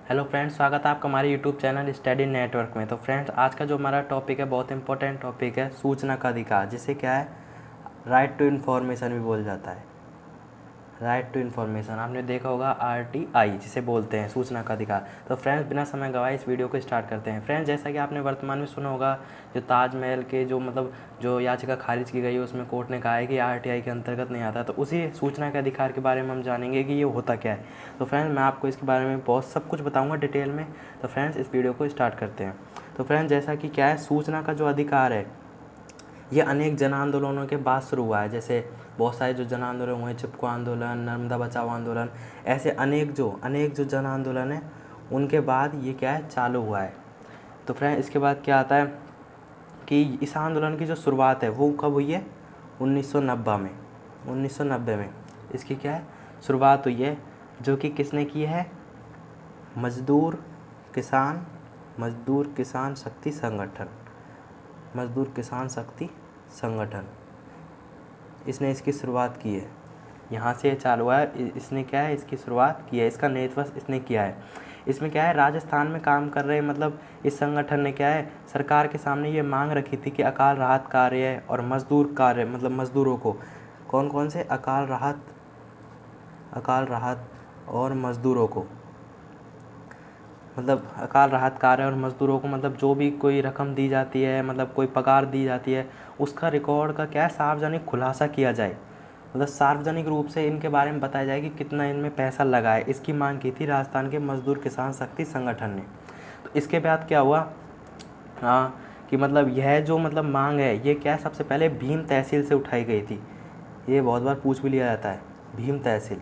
Hello friends, स्वागत है आपका हमारे यूट्यूब चैनल स्टडी नेटवर्क में। तो फ्रेंड्स, आज का जो हमारा टॉपिक है बहुत इंपॉर्टेंट टॉपिक है, सूचना का अधिकार, जिसे क्या है राइट टू इन्फॉर्मेशन भी बोल जाता है। राइट टू इन्फॉर्मेशन आपने देखा होगा, RTI जिसे बोलते हैं, सूचना का अधिकार। तो फ्रेंड्स, बिना समय गवाए इस वीडियो को स्टार्ट करते हैं। फ्रेंड्स, जैसा कि आपने वर्तमान में सुना होगा, जो ताजमहल के जो याचिका खारिज की गई है, उसमें कोर्ट ने कहा है कि RTI के अंतर्गत नहीं आता। तो उसी सूचना के अधिकार के बारे में हम जानेंगे कि ये होता क्या है। तो फ्रेंड्स, मैं आपको इसके बारे में बहुत सब कुछ बताऊँगा डिटेल में। तो फ्रेंड्स, इस वीडियो को स्टार्ट करते हैं। तो फ्रेंड्स, जैसा कि क्या है, सूचना का जो अधिकार है ये अनेक जन आंदोलनों के बाद शुरू हुआ है। जैसे बहुत सारे जो जन आंदोलन हुए, चिपको आंदोलन, नर्मदा बचाओ आंदोलन, ऐसे अनेक जो जन आंदोलन है उनके बाद ये क्या है चालू हुआ है। तो फ्रेंड, इसके बाद क्या आता है कि इस आंदोलन की जो शुरुआत है वो कब हुई है, 1990 में। 1990 में इसकी क्या है शुरुआत हुई है, जो कि किसने की है, मजदूर किसान शक्ति संगठन, मजदूर किसान शक्ति संगठन, इसने इसकी शुरुआत की है। यहाँ से ये चालू हुआ है, इसने क्या है इसकी शुरुआत की है, इसका नेतृत्व इसने किया है। इसमें क्या है, राजस्थान में काम कर रहे इस संगठन ने क्या है सरकार के सामने ये मांग रखी थी कि अकाल राहत कार्य और मजदूर कार्य मजदूरों को, कौन कौन से अकाल राहत और मजदूरों को, अकाल राहत कार्य और मजदूरों को जो भी कोई रकम दी जाती है, कोई पगार दी जाती है, उसका रिकॉर्ड का क्या है सार्वजनिक खुलासा किया जाए। सार्वजनिक रूप से इनके बारे में बताया जाए कि कितना इनमें पैसा लगा है। इसकी मांग की थी राजस्थान के मजदूर किसान शक्ति संगठन ने। तो इसके बाद क्या हुआ कि यह जो मांग है ये क्या है, सबसे पहले भीम तहसील से उठाई गई थी। ये बहुत बार पूछ भी लिया जाता है, भीम तहसील,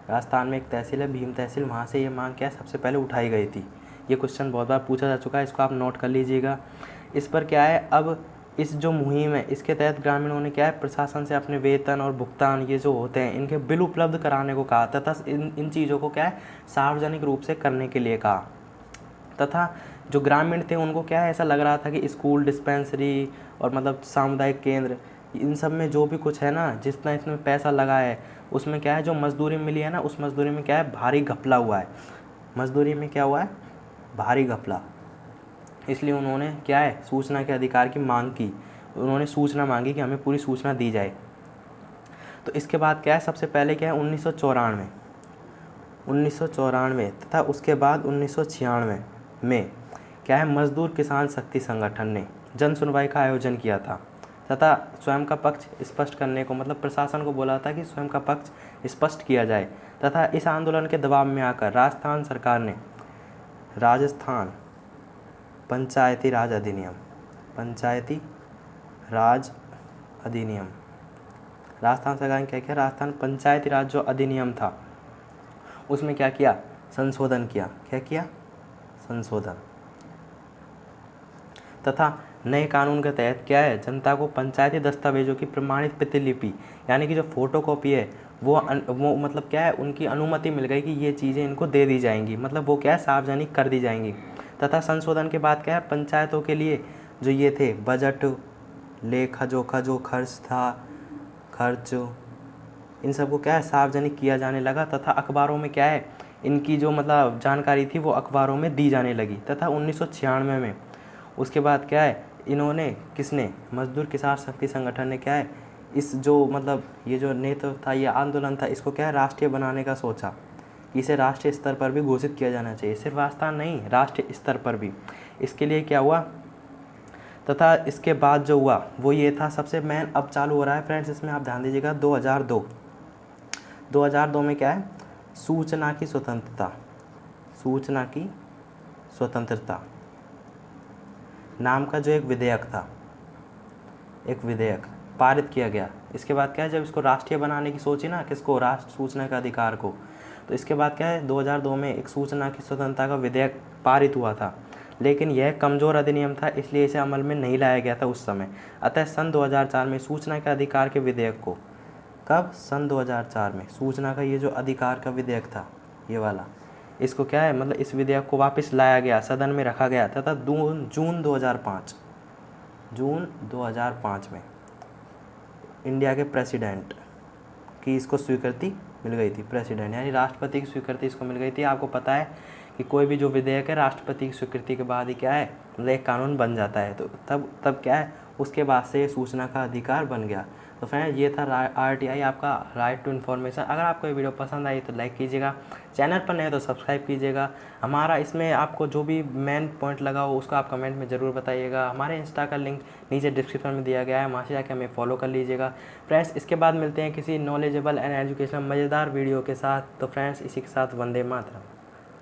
राजस्थान में एक तहसील है भीम तहसील, वहाँ से ये मांग क्या है सबसे पहले उठाई गई थी। ये क्वेश्चन बहुत बार पूछा जा चुका है, इसको आप नोट कर लीजिएगा। इस पर क्या है, अब इस जो मुहिम है इसके तहत ग्रामीणों ने क्या है प्रशासन से अपने वेतन और भुगतान ये जो होते हैं इनके बिल उपलब्ध कराने को कहा तथा इन चीज़ों को क्या है सार्वजनिक रूप से करने के लिए कहा। तथा जो ग्रामीण थे उनको क्या है ऐसा लग रहा था कि स्कूल, डिस्पेंसरी और सामुदायिक केंद्र, इन सब में जो भी कुछ है ना, जितना इसमें पैसा लगा है उसमें क्या है जो मजदूरी मिली है ना, उस मजदूरी में क्या है भारी घपला हुआ है। मजदूरी में क्या हुआ है, भारी घपला। इसलिए उन्होंने क्या है सूचना के अधिकार की मांग की। उन्होंने सूचना मांगी कि हमें पूरी सूचना दी जाए। तो इसके बाद क्या है, सबसे पहले क्या है 1994 तथा उसके बाद 1996 में क्या है मजदूर किसान शक्ति संगठन ने जन सुनवाई का आयोजन किया था तथा स्वयं का पक्ष स्पष्ट करने को प्रशासन को बोला था कि स्वयं का पक्ष स्पष्ट किया जाए। तथा इस आंदोलन के दबाव में आकर राजस्थान सरकार ने राजस्थान पंचायती राज अधिनियम, राजस्थान सरकार ने क्या किया, राजस्थान पंचायती राज जो अधिनियम था उसमें क्या किया, संशोधन किया। क्या किया, संशोधन। तथा नए कानून के तहत क्या है जनता को पंचायती दस्तावेजों की प्रमाणित प्रतिलिपि यानी कि जो फोटोकॉपी है वो क्या है उनकी अनुमति मिल गई कि ये चीज़ें इनको दे दी जाएंगी, वो क्या है सार्वजनिक कर दी जाएंगी। तथा संशोधन के बाद क्या है पंचायतों के लिए जो ये थे बजट, लेखा जोखा जो खर्च इन सबको क्या है सार्वजनिक किया जाने लगा। तथा अखबारों में क्या है इनकी जो जानकारी थी वो अखबारों में दी जाने लगी। तथा 1996 में उसके बाद क्या है इन्होंने, किसने, मजदूर किसान शक्ति संगठन ने क्या है इस जो ये जो नेतृत्व था, ये आंदोलन था, इसको क्या है राष्ट्रीय बनाने का सोचा कि इसे राष्ट्रीय स्तर पर भी घोषित किया जाना चाहिए। सिर्फ राजस्थान नहीं, राष्ट्रीय स्तर पर भी। इसके लिए क्या हुआ, तथा इसके बाद जो हुआ वो ये था सबसे मेन। अब चालू हो रहा है फ्रेंड्स, इसमें आप ध्यान दीजिएगा 2002 में क्या है सूचना की स्वतंत्रता नाम का जो एक विधेयक पारित किया गया। इसके बाद क्या है जब इसको राष्ट्रीय बनाने की सोची ना, किसको, राष्ट्र सूचना का अधिकार को, तो इसके बाद क्या है 2002 में एक सूचना की स्वतंत्रता का विधेयक पारित हुआ था। लेकिन यह कमज़ोर अधिनियम था, इसलिए इसे अमल में नहीं लाया गया था उस समय। अतः सन 2004 में सूचना के अधिकार के विधेयक को, कब, सन 2004 में सूचना का ये जो अधिकार का विधेयक था ये वाला, इसको क्या है इस विधेयक को वापस लाया गया, सदन में रखा गया। तथा जून 2005 में इंडिया के प्रेसिडेंट की इसको स्वीकृति मिल गई थी। प्रेसिडेंट यानी राष्ट्रपति की स्वीकृति इसको मिल गई थी। आपको पता है कि कोई भी जो विधेयक है राष्ट्रपति की स्वीकृति के बाद ही क्या है मतलब एक कानून बन जाता है। तो तब क्या है उसके बाद से ये सूचना का अधिकार बन गया। तो फ्रेंड्स ये था RTI आपका राइट टू इन्फॉर्मेशन। अगर आपको ये वीडियो पसंद आई तो लाइक कीजिएगा, चैनल पर नए तो सब्सक्राइब कीजिएगा। हमारा इसमें आपको जो भी मेन पॉइंट लगा हो उसको आप कमेंट में ज़रूर बताइएगा। हमारे इंस्टा का लिंक नीचे डिस्क्रिप्शन में दिया गया है, वहाँ से जाकर हमें फॉलो कर लीजिएगा। फ्रेंड्स इसके बाद मिलते हैं किसी नॉलेजेबल एंड एजुकेशनल मज़ेदार वीडियो के साथ। तो फ्रेंड्स इसी के साथ वंदे मातरम।